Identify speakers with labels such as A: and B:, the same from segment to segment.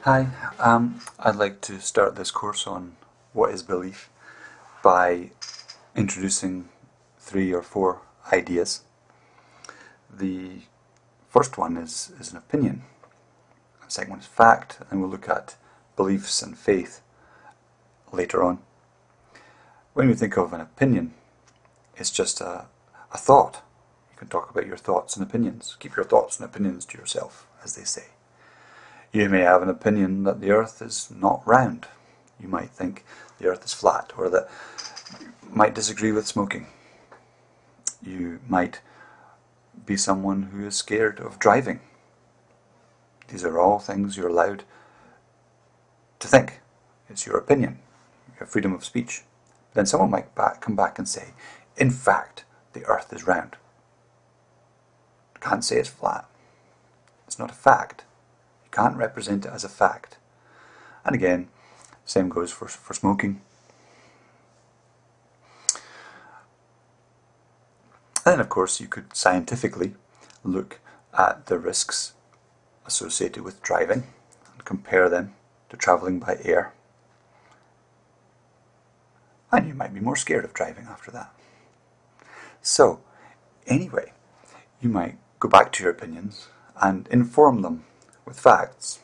A: Hi, I'd like to start this course on what is belief by introducing 3 or 4 ideas. The first one is an opinion, the second one is fact, and we'll look at beliefs and faith later on. When we think of an opinion, it's just a thought. You can talk about your thoughts and opinions. Keep your thoughts and opinions to yourself, as they say. You may have an opinion that the earth is not round. You might think the earth is flat, or that you might disagree with smoking. You might be someone who is scared of driving. These are all things you're allowed to think. It's your opinion. You have freedom of speech. Then someone might come back and say, in fact, the earth is round. You can't say it's flat. It's not a fact. You can't represent it as a fact. And again, same goes for smoking. And then of course you could scientifically look at the risks associated with driving and compare them to travelling by air. And you might be more scared of driving after that. So, anyway, you might go back to your opinions and inform them with facts.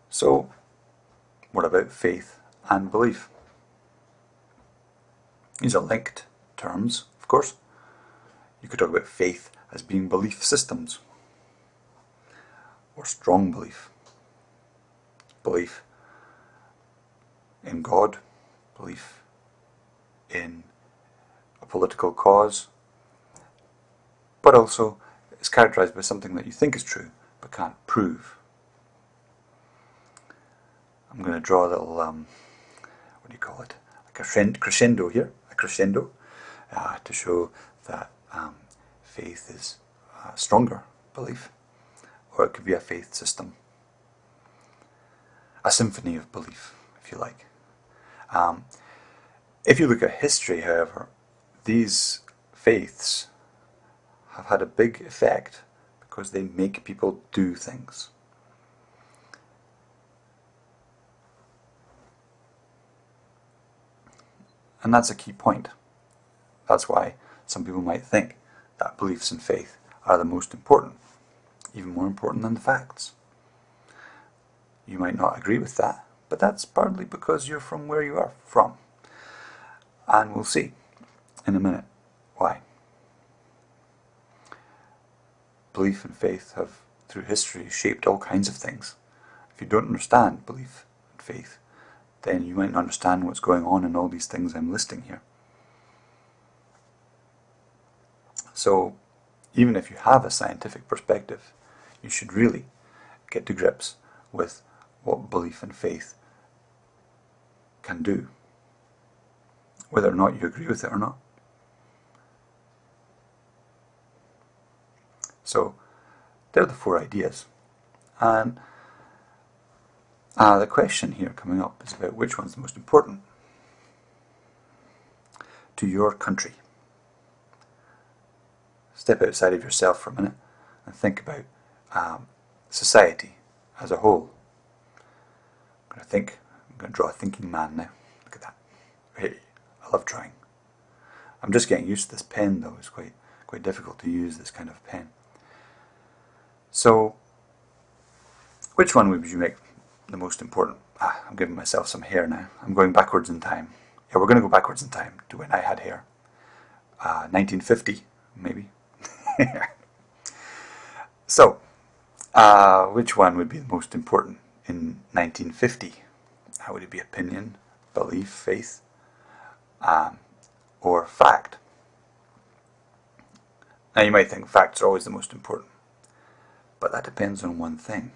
A: So, what about faith and belief? These are linked terms, of course. You could talk about faith as being belief systems, or strong belief. Belief in God, belief in a political cause, but also it's characterized by something that you think is true but can't prove. I'm going to draw a little, what do you call it, like a crescendo here, to show that faith is a stronger belief, or it could be a faith system, a symphony of belief, if you like. If you look at history, however, these faiths have had a big effect because they make people do things. And that's a key point. That's why some people might think that beliefs and faith are the most important, even more important than the facts. You might not agree with that, but that's partly because you're from where you are from. And we'll see in a minute why. Belief and faith have, through history, shaped all kinds of things. If you don't understand belief and faith, then you might not understand what's going on in all these things I'm listing here. So, even if you have a scientific perspective, you should really get to grips with what belief and faith can do, whether or not you agree with it or not. So, there are the 4 ideas. And the question here coming up is about which one's the most important to your country. Step outside of yourself for a minute and think about society as a whole. I'm going to draw a thinking man now. Look at that. Hey, I love drawing. I'm just getting used to this pen though. It's quite difficult to use this kind of pen. So, which one would you make the most important? I'm giving myself some hair now. I'm going backwards in time. Yeah, we're going to go backwards in time to when I had hair. 1950, maybe. So, which one would be the most important in 1950? How would it be opinion, belief, faith, or fact? Now you might think facts are always the most important, but that depends on one thing.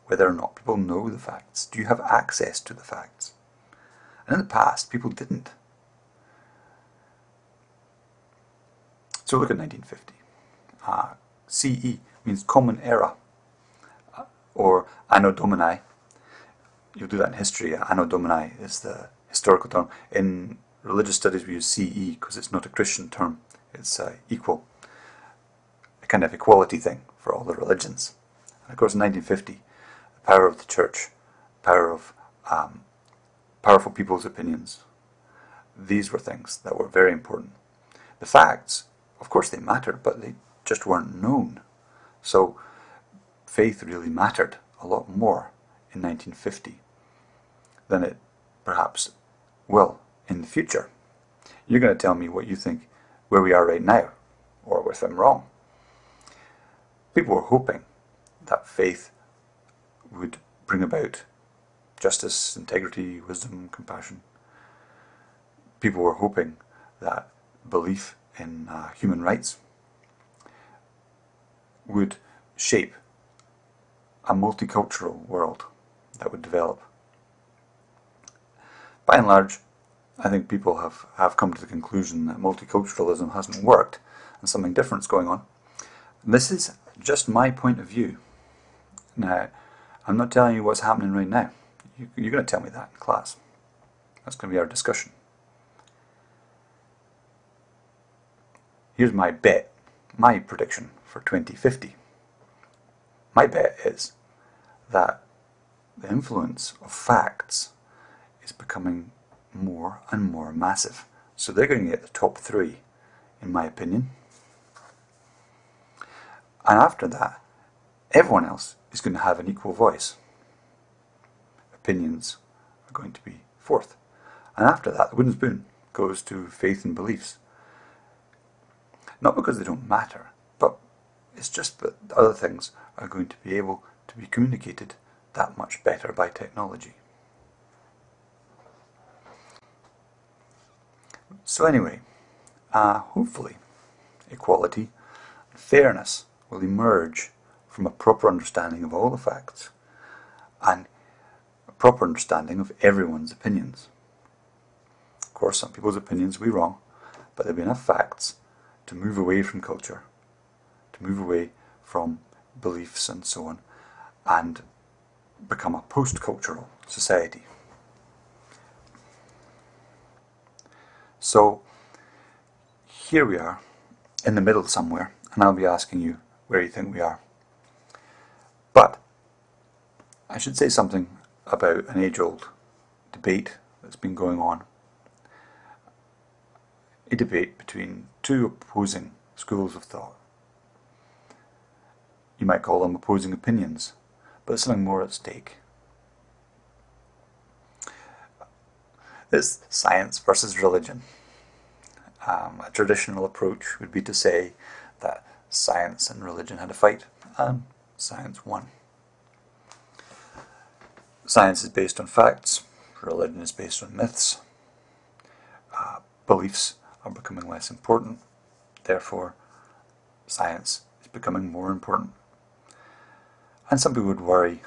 A: Whether or not people know the facts. Do you have access to the facts? And in the past, people didn't. So look at 1950. CE means Common Era, or Anno Domini. You'll do that in history. Anno Domini is the historical term. In religious studies we use CE because it's not a Christian term. It's equal. kind of equality thing for all the religions. And of course, in 1950, the power of the church, power of powerful people's opinions, these were things that were very important. The facts, of course, they mattered, but they just weren't known. So faith really mattered a lot more in 1950 than it perhaps will in the future. You're going to tell me what you think where we are right now, or if I'm wrong. People were hoping that faith would bring about justice, integrity, wisdom, compassion. People were hoping that belief in human rights would shape a multicultural world that would develop. By and large, I think people have come to the conclusion that multiculturalism hasn't worked and something different's going on. This is just my point of view. Now, I'm not telling you what's happening right now. You're going to tell me that in class. That's going to be our discussion. Here's my bet, my prediction for 2050. My bet is that the influence of facts is becoming more and more massive. So they're going to get the top 3, in my opinion. And after that, everyone else is going to have an equal voice. Opinions are going to be 4th. And after that, the wooden spoon goes to faith and beliefs. Not because they don't matter, but it's just that other things are going to be able to be communicated that much better by technology. So anyway, hopefully equality and fairness will emerge from a proper understanding of all the facts and a proper understanding of everyone's opinions. Of course, some people's opinions will be wrong, but there'll be enough facts to move away from culture, to move away from beliefs and so on, and become a post-cultural society. So here we are, in the middle somewhere, and I'll be asking you where you think we are. But I should say something about an age-old debate that's been going on. A debate between 2 opposing schools of thought. You might call them opposing opinions, but there's something more at stake. It's science versus religion. A traditional approach would be to say that science and religion had a fight, and science won. Science is based on facts, religion is based on myths. Beliefs are becoming less important, therefore science is becoming more important. And some people would worry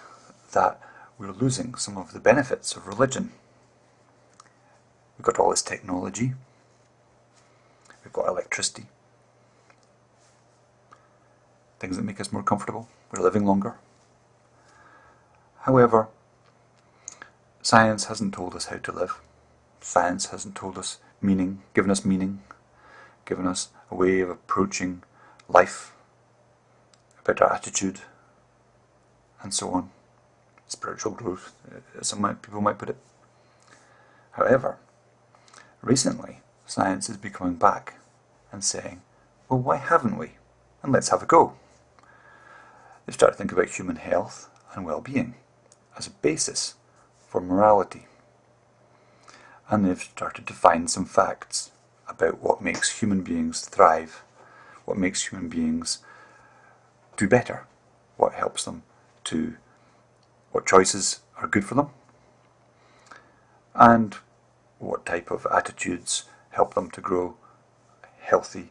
A: that we're losing some of the benefits of religion. We've got all this technology, we've got electricity, things that make us more comfortable, we're living longer. However, science hasn't told us how to live. Science hasn't told us meaning, given us a way of approaching life, a better attitude, and so on. Spiritual growth, as some people might put it. However, recently, science is becoming back and saying, well, why haven't we? And let's have a go. They've started to think about human health and well-being as a basis for morality. And they've started to find some facts about what makes human beings thrive, what makes human beings do better, what helps them to, what choices are good for them, and what type of attitudes help them to grow healthy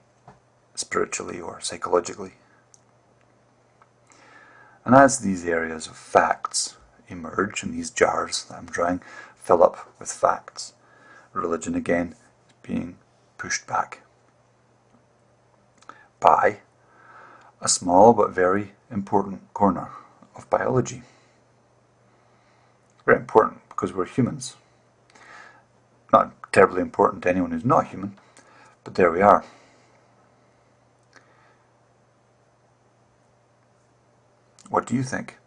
A: spiritually or psychologically. And as these areas of facts emerge, and these jars that I'm drawing fill up with facts, religion again is being pushed back by a small but very important corner of biology. Very important because we're humans. Not terribly important to anyone who's not human, but there we are. What do you think?